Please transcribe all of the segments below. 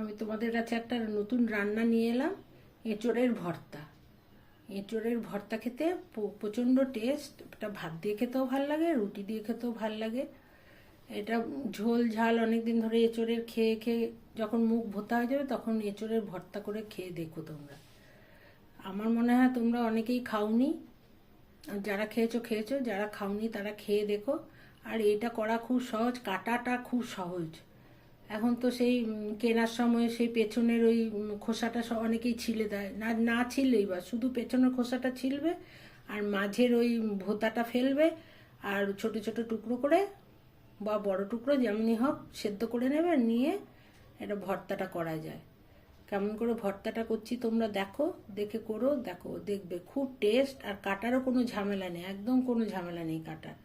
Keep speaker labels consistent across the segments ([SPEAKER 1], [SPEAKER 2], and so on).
[SPEAKER 1] আমি তোমাদের কাছে একটা নতুন রান্না নিয়ে এলাম, এঁচোড়ের ভর্তা। এঁচোড়ের ভর্তা খেতে প্রচণ্ড টেস্ট। এটা ভাত দিয়ে খেতেও ভাল লাগে, রুটি দিয়ে খেতেও ভাল লাগে। এটা ঝোল ঝাল অনেক দিন ধরে এঁচোড়ের খেয়ে খেয়ে যখন মুখ ভোতা হয়ে যাবে তখন এঁচোড়ের ভর্তা করে খেয়ে দেখো তোমরা। আমার মনে হয় তোমরা অনেকেই খাওনি, যারা খেয়েছো খেয়েছো, যারা খাওনি তারা খেয়ে দেখো। আর এটা করা খুব সহজ, কাটাটা খুব সহজ। এখন তো সেই কেনার সময় সেই পেছনের ওই খোসাটা অনেকেই ছিলে দেয়, না না ছিললেই বা শুধু পেছনের খোসাটা ছিলবে আর মাঝের ওই ভোতাটা ফেলবে, আর ছোট ছোট টুকরো করে বা বড় টুকরো যেমনই হোক সেদ্ধ করে নেবে, নিয়ে এটা ভর্তাটা করা যায়। কেমন করে ভর্তাটা করছি তোমরা দেখো, দেখে করো, দেখো দেখবে খুব টেস্ট। আর কাটারও কোনো ঝামেলা নেই, একদম কোনো ঝামেলা নেই কাটার।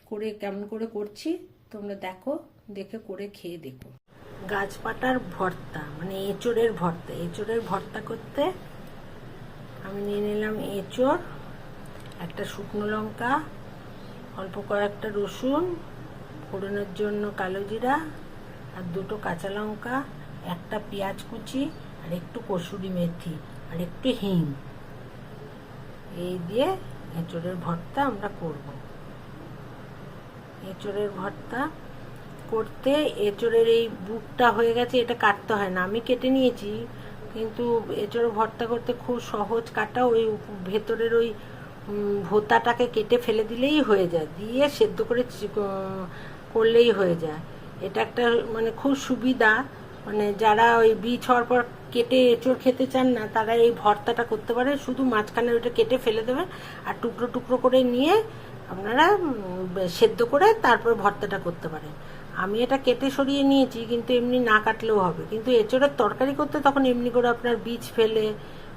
[SPEAKER 1] করে কেমন করে করছি তোমরা দেখো, দেখে করে খেয়ে দেখো। গাছপাতার ভর্তা মানে এঁচোড়ের ভর্তা। এঁচোড়ের ভর্তা করতে আমি নিয়ে নিলাম এঁচোড়, একটা শুকনো লঙ্কা, অল্প কয়েকটা রসুন, ফোড়নের জন্য কালো জিরা, আর দুটো কাঁচা লঙ্কা, একটা পেঁয়াজ কুচি, আর একটু কসুরি মেথি, আর একটু হিং। এই দিয়ে এঁচোড়ের ভর্তা আমরা করব। এঁচোড়ের ভর্তা করতে এঁচোড়ের এই বুকটা হয়ে গেছে, এটা কাটতে হয় না, আমি কেটে নিয়েছি। কিন্তু এঁচোড়ের ভর্তা করতে খুব সহজ কাটা, ওই ভেতরের ওই ভোতাটাকে কেটে ফেলে দিলেই হয়ে যায়, দিয়ে সেদ্ধ করে করলেই হয়ে যায়। এটা একটা মানে খুব সুবিধা, মানে যারা ওই বীজ হওয়ার পর কেটে এঁচোড় খেতে চান না তারা এই ভর্তাটা করতে পারে। শুধু মাঝখানে ওইটা কেটে ফেলে দেবেন আর টুকরো টুকরো করে নিয়ে আপনারা সেদ্ধ করে তারপর ভর্তাটা করতে পারেন। আমি এটা কেটে সরিয়ে নিয়েছি, কিন্তু এমনি না কাটলেও হবে। কিন্তু এঁচোড়ের তরকারি করতে তখন এমনি করে আপনার বীজ ফেলে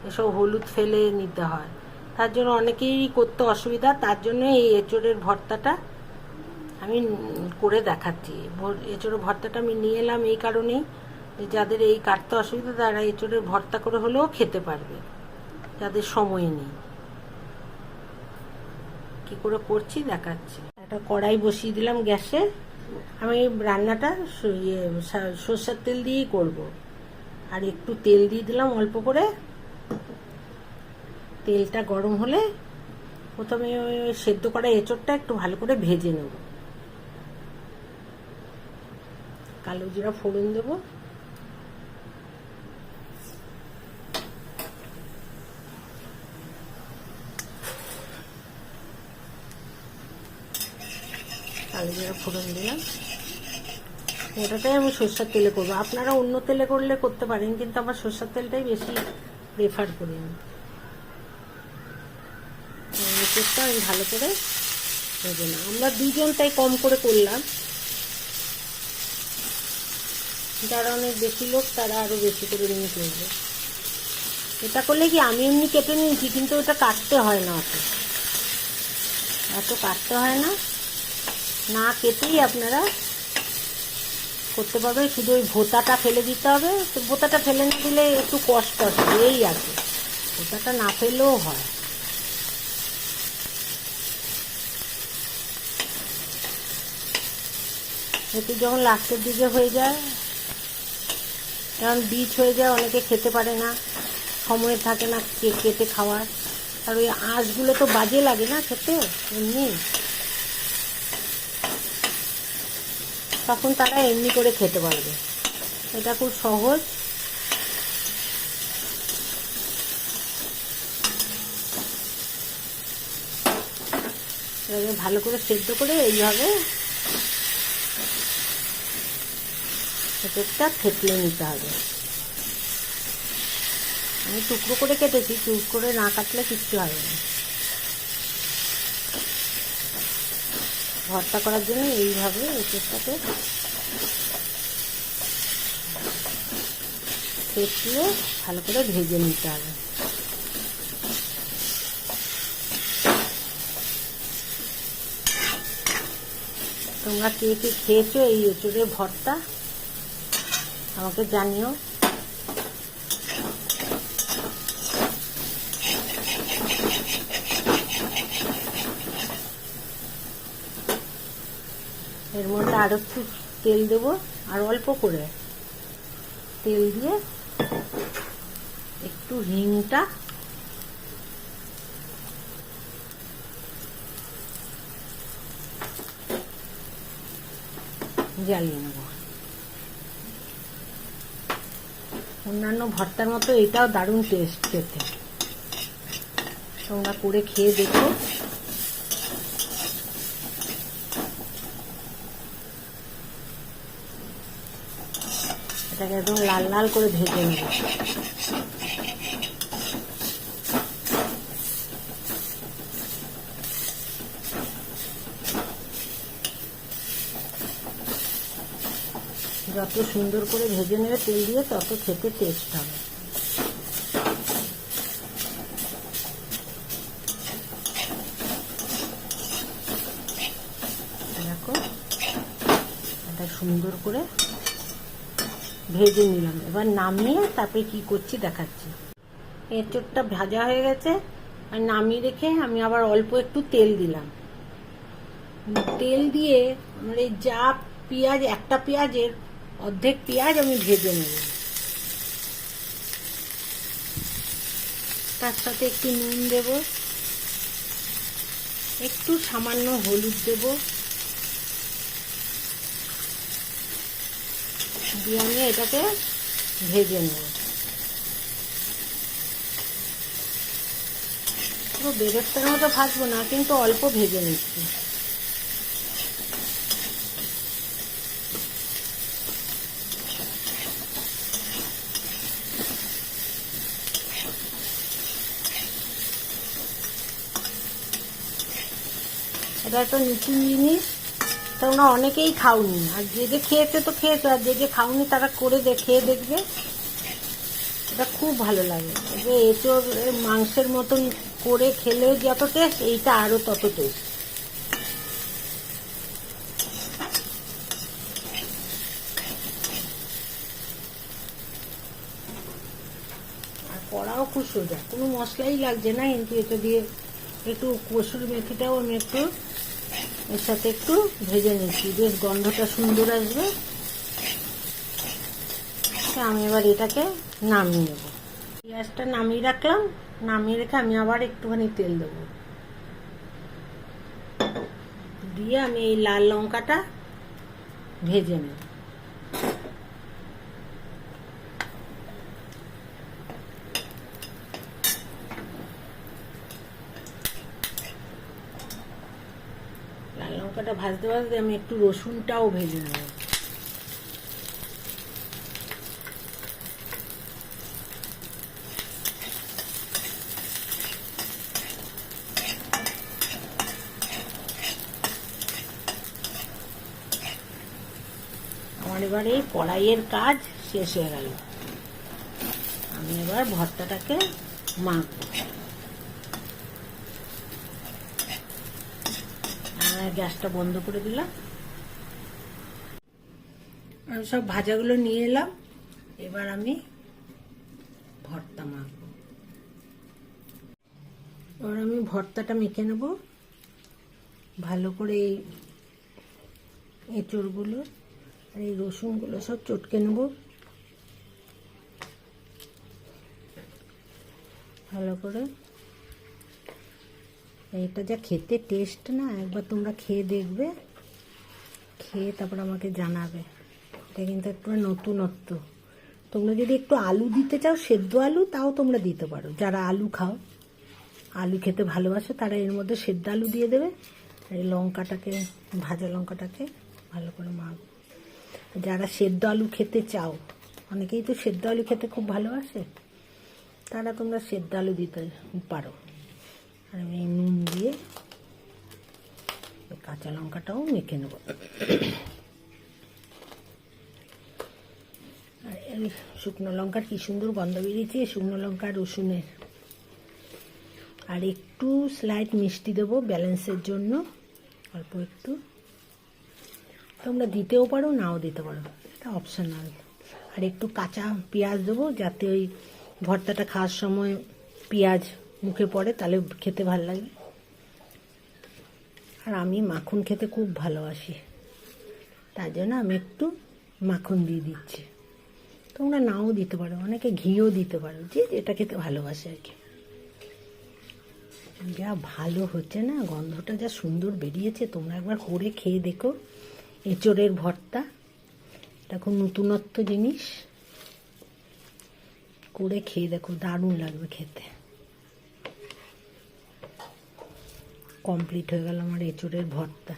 [SPEAKER 1] এসব হলুদ ফেলে নিতে হয়, তার জন্য অনেকেই করতে অসুবিধা। তার জন্য এই এঁচোড়ের ভর্তাটা আমি করে দেখাচ্ছি। এঁচোড়ের ভর্তাটা আমি নিয়ে এলাম এই কারণেই যে যাদের এই কাটতে অসুবিধা তারা এঁচোড়ের ভর্তা করে হলেও খেতে পারবে, যাদের সময় নেই। কি করে করছি দেখাচ্ছি। একটা কড়াই বসিয়ে দিলাম গ্যাসে। আমি রান্নাটা সরষের তেল দিয়েই করব, আর একটু তেল দিয়ে দিলাম অল্প করে। তেলটা গরম হলে প্রথমে ওই সেদ্ধ করা এঁচোড়টা একটু ভালো করে ভেজে নেব। কালো জিরা ফোড়ন দেবো, কালো জিরা ফোড়ন দিলাম। ওটাটাই আমি সরষের তেলে করবো, আপনারা অন্য তেলে করলে করতে পারেন, কিন্তু আমার সরষের তেলটাই বেশি প্রেফার করি আমি। এঁচোড়টা আমি ভালো করে ভেজে না, আমরা দুজন তাই কম করে করলাম, যারা অনেক বেশি লোক তারা আরো বেশি করে নিয়ে করবে। এটা করলে কি আমি এমনি কেটে নিয়েছি, কিন্তু ওটা কাটতে হয় না, এত কাটতে হয় না, না কেটেই আপনারা করতে পারবে। শুধু ওই ভোতাটা ফেলে দিতে হবে। তো ভোতাটা ফেলে না দিলে একটু কষ্ট আছে, এই আছে, ভোতাটা না ফেললেও হয়। একটু যখন লাস্টের দিকে হয়ে যায়, কারণ বীজ হয়ে যায়, অনেকে খেতে পারে না, সময় থাকে না কেটে খাওয়ার, আর ওই আঁশগুলো তো বাজে লাগে না খেতে এমনি, তখন তারা এমনি করে খেতে পারবে। এটা খুব সহজ। এটাকে ভালো করে সেদ্ধ করে এইভাবে এঁচোড়টা থেতলে নিতে হবে। আমি টুকরো করে কেটেছি, টুকরো করে না কাটলে কিচ্ছু হবে না। ভর্তা করার জন্য এইভাবে এঁচোড়টাকে থেতলে ভালো করে ভেজে নিতে হবে। তোমরা কে কে খেয়েছো এই এঁচোড়ের ভর্তা আমাকে জানিও। এর মধ্যে আরো একটু তেল দেবো, আর অল্প করে, তেল দিয়ে একটু হিংটা জ্বালিয়ে নেব। অন্যান্য ভর্তার মতো এটাও দারুণ টেস্ট খেতে, তোমরা করে খেয়ে দেখো। এটাকে একদম লাল লাল করে ভেজে নেব। যত সুন্দর করে ভেজে নেবে তেল দিয়ে তত খেতে টেস্ট হবে। দেখো এটা সুন্দর করে ভেজে নিলাম। এবার নামিয়ে তারপরে কি করছি দেখাচ্ছি। এঁচোড়টা ভাজা হয়ে গেছে, আর নামিয়ে রেখে আমি আবার অল্প একটু তেল দিলাম। তেল দিয়ে আমার এই যা পেঁয়াজ, একটা পেঁয়াজের অর্ধেক পেঁয়াজ আমি ভেজে নেব। তার সাথে একটু নুন দেব, একটু সামান্য হলুদ দেব, দিয়ে আমি এটাকে ভেজে নেব। পুরো বেরেস্তার মতো ভাজবো না, কিন্তু অল্প ভেজে নিচ্ছি। এটা একটা নতুন জিনিস, তোমরা অনেকেই খাওনি, আর যে যে খেয়েছে তো খেয়েছে, আর যে যে খাওনি তারা করে খেয়ে দেখবে, এটা খুব ভালো লাগে। যে এঁচোড় মাংসের মতন করে খেলে যত টেস্ট, এইটা আরো তত টেস্ট। আর কড়াও খুব সোজা, কোনো মশলাই লাগছে না, কিন্তু এটা দিয়ে একটু কসুরি মেথিটাও আমি একটু এর সাথে একটু ভেজে নিচ্ছি, বেশ গন্ধটা সুন্দর আসবে। আমি এবার এটাকে নামিয়ে নেব। পেঁয়াজটা নামিয়ে রাখলাম, নামিয়ে রেখে আমি আবার একটুখানি তেল দেব, দিয়ে আমি এই লাল লঙ্কাটা ভেজে নেব। লাল লঙ্কাটা ভাজতে ভাজতে আমি একটু রসুনটাও ভেজে নেব। আমার এবার এই কড়াইয়ের কাজ শেষ হয়ে গেল। আমি এবার ভর্তাটাকে মাখবো। গ্যাসটা বন্ধ করে দিলাম, আমি সব ভাজাগুলো নিয়ে এলাম। এবার আমি ভর্তা মাখবো। এবার আমি ভর্তাটা মেখে নেব ভালো করে। এই এঁচড়গুলো আর এই রসুনগুলো সব চটকে নেব ভালো করে। এটা যা খেতে টেস্ট না, একবার তোমরা খেয়ে দেখবে, খেয়ে তারপর আমাকে জানাবে। এটা কিন্তু একটু নতুনত্ব। তোমরা যদি একটু আলু দিতে চাও, সেদ্ধ আলু, তাও তোমরা দিতে পারো। যারা আলু খাও, আলু খেতে ভালোবাসো, তারা এর মধ্যে সেদ্ধ আলু দিয়ে দেবে। আর এই লঙ্কাটাকে, ভাজা লঙ্কাটাকে ভালো করে মাখো। যারা সেদ্ধ আলু খেতে চাও, অনেকেই তো সেদ্ধ আলু খেতে খুব ভালোবাসে, তারা তোমরা সেদ্ধ আলু দিতে পারো। আর আমি নুন দিয়ে কাঁচা লঙ্কাটাও মেখে নেব। আর এই শুকনো লঙ্কার কি সুন্দর গন্ধ বেরিয়েছে, শুকনো লঙ্কা রসুনের। আর একটু স্লাইট মিষ্টি দেবো ব্যালেন্সের জন্য, অল্প একটু। তোমরা দিতেও পারো, নাও দিতে পারো, এটা অপশনাল। আর একটু কাঁচা পেঁয়াজ দেবো, যাতে ওই ভর্তাটা খাওয়ার সময় পেঁয়াজ মুখে পড়ে, তাহলে খেতে ভালো লাগে। আর আমি মাখন খেতে খুব ভালোবাসি, তার জন্য আমি একটু মাখন দিয়ে দিচ্ছি। তোমরা নাও দিতে পারো, অনেকে ঘিও দিতে পারো, যে যেটা খেতে ভালোবাসে আর কি। যা ভালো হচ্ছে না, গন্ধটা যা সুন্দর বেরিয়েছে, তোমরা একবার করে খেয়ে দেখো। এঁচোড়ের ভর্তা, এটা খুব নতুনত্ব জিনিস, করে খেয়ে দেখো, দারুণ লাগবে খেতে। কমপ্লিট হয়ে গেল আমার এঁচোড়ের ভর্তা।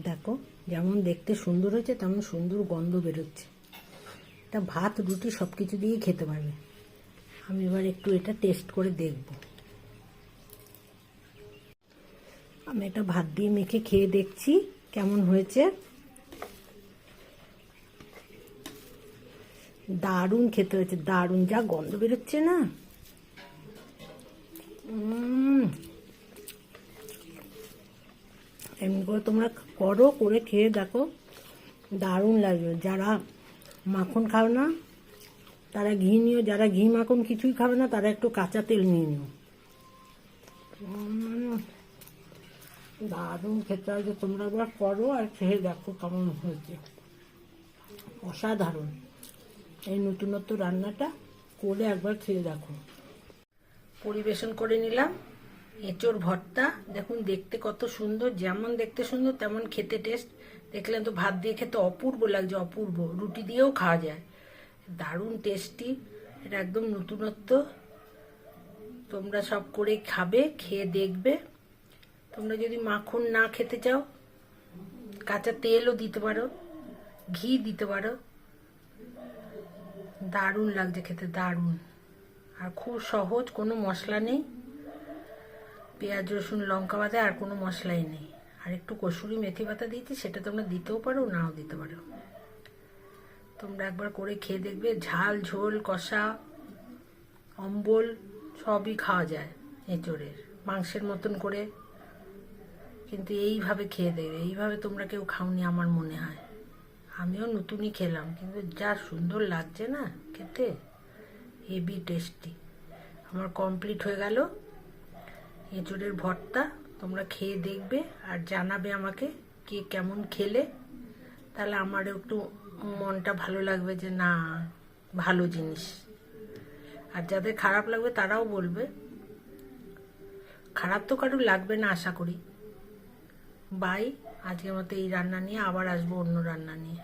[SPEAKER 1] দেখো যেমন দেখতে সুন্দর হয়েছে তেমন সুন্দর গন্ধ বেরোচ্ছে। এটা ভাত রুটি সব কিছু দিয়েই খেতে পারবে। আমি এবার একটু এটা টেস্ট করে দেখব। আমি এটা ভাত দিয়ে মেখে খেয়ে দেখছি কেমন হয়েছে। দারুণ খেতে হয়েছে, দারুণ, যা গন্ধ বেরোচ্ছে না। এমনি করে তোমরা করো, করে খেয়ে দেখো, দারুণ লাগবে। যারা মাখন খাও না তারা ঘি নিও, যারা ঘি মাখন কিছুই খাবে না তারা একটু কাঁচা তেল নিয়ে নিও। দারুণ খেতে হয়েছে, তোমরা একবার করো আর খেয়ে দেখো কেমন হয়েছে। অসাধারণ। এই নতুনত্ব রান্নাটা করে একবার খেয়ে দেখো। পরিবেশন করে নিলাম এঁচোড় ভর্তা। দেখুন দেখতে কত সুন্দর, যেমন দেখতে সুন্দর তেমন খেতে টেস্ট। দেখলেন তো, ভাত দিয়ে খেতে অপূর্ব লাগছে, অপূর্ব। রুটি দিয়েও খাওয়া যায়, দারুণ টেস্টি। এটা একদম নতুনত্ব। তোমরা সব করে খাবে, খেয়ে দেখবে। তোমরা যদি মাখন না খেতে চাও, কাঁচা তেলও দিতে পারো, ঘি দিতে পারো। দারুণ লাগছে খেতে, দারুণ। আর খুব সহজ, কোনো মশলা নেই, পেঁয়াজ রসুন লঙ্কা বাদে আর কোনো মশলাই নেই। আর একটু কসুরি মেথি পাতা দিয়েছি, সেটা তোমরা দিতেও পারো, নাও দিতে পারো। তোমরা একবার করে খেয়ে দেখবে। ঝাল, ঝোল, কষা, অম্বল সবই খাওয়া যায় এঁচোড়ের, মাংসের মতন করে। কিন্তু এইভাবে খেয়ে দেখবে, এইভাবে তোমরা কেউ খাওনি আমার মনে হয়। আমিও নতুনই খেলাম, কিন্তু যা সুন্দর লাগছে না খেতে, হেভি টেস্টি। আমার কমপ্লিট হয়ে গেল এঁচোড়ের ভর্তা। তোমরা খেয়ে দেখবে আর জানাবে আমাকে কে কেমন খেলে। তাহলে আমারও একটু মনটা ভালো লাগবে যে না, ভালো জিনিস। আর যাদের খারাপ লাগবে তারাও বলবে। খারাপ তো কারো লাগবে না আশা করি। বাই। আজকের মতো এই রান্না নিয়ে, আবার আসবো অন্য রান্না নিয়ে।